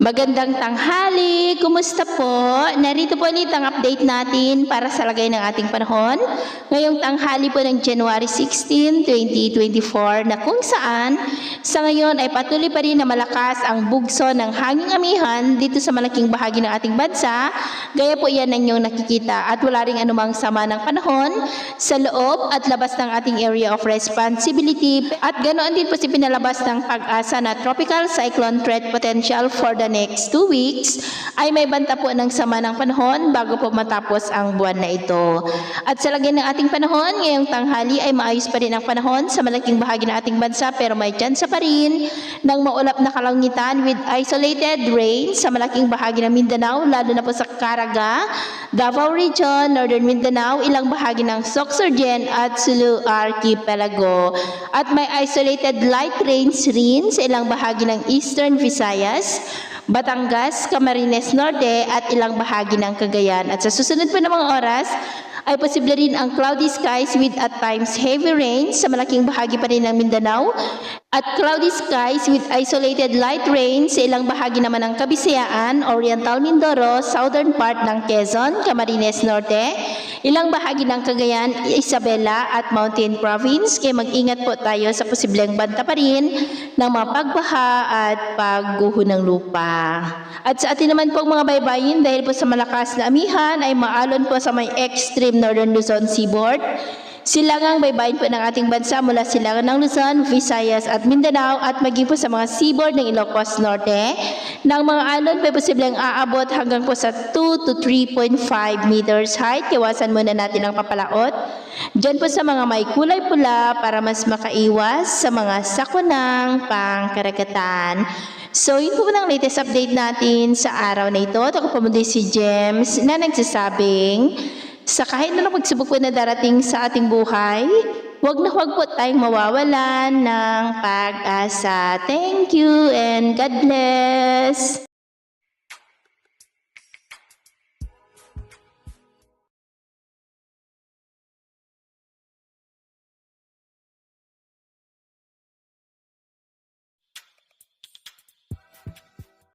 Magandang tanghali! Kumusta po? Narito po ulit ang update natin para sa lagay ng ating panahon. Ngayong tanghali po ng January 16, 2024 na kung saan sa ngayon ay patuloy pa rin na malakas ang bugso ng hanging amihan dito sa malaking bahagi ng ating bansa. Gaya po yan ang inyong nakikita at wala ring anumang sama ng panahon sa loob at labas ng ating area of responsibility. At ganoon din po si pinalabas ng pag-asa na tropical cyclone threat potential for the next 2 weeks ay may banta po ng sama ng panahon bago po matapos ang buwan na ito. At sa lagay ng ating panahon, ngayong tanghali ay maayos pa rin ang panahon sa malaking bahagi ng ating bansa pero may tsansa pa rin ng maulap na kalangitan with isolated rain sa malaking bahagi ng Mindanao, lalo na po sa Caraga, Davao Region, Northern Mindanao, ilang bahagi ng Sorsogon at Sulu Archipelago. At may isolated light rains rin sa ilang bahagi ng Eastern Visayas, Batangas, Camarines Norte at ilang bahagi ng Cagayan. At sa susunod pa ng mga oras ay posible rin ang cloudy skies with at times heavy rain sa malaking bahagi pa rin ng Mindanao at cloudy skies with isolated light rain sa ilang bahagi naman ng Kabisayaan, Oriental Mindoro, southern part ng Quezon, Camarines Norte, ilang bahagi ng Cagayan, Isabela at Mountain Province. Kaya mag-ingat po tayo sa posibleng banta pa rin ng mga pagbaha at pagguho ng lupa. At sa atin naman po mga baybayin, dahil po sa malakas na amihan ay maalon po sa may extreme northern Luzon seaboard. Silangang baybayin po ng ating bansa mula silangan ng Luzon, Visayas at Mindanao at maging po sa mga seaboard ng Ilocos Norte ng mga alon po posibleng aabot hanggang po sa 2 to 3.5 meters height. Iwasan muna natin ang papalaot diyan po sa mga may kulay pula para mas makaiwas sa mga sakunang pangkaragatan. So, yun po ng latest update natin sa araw na ito. Ako po muli si James na nagsasabing sa kahit na pagsubok po na darating sa ating buhay, wag na wag po tayong mawawalan ng pag-asa. Thank you and God bless!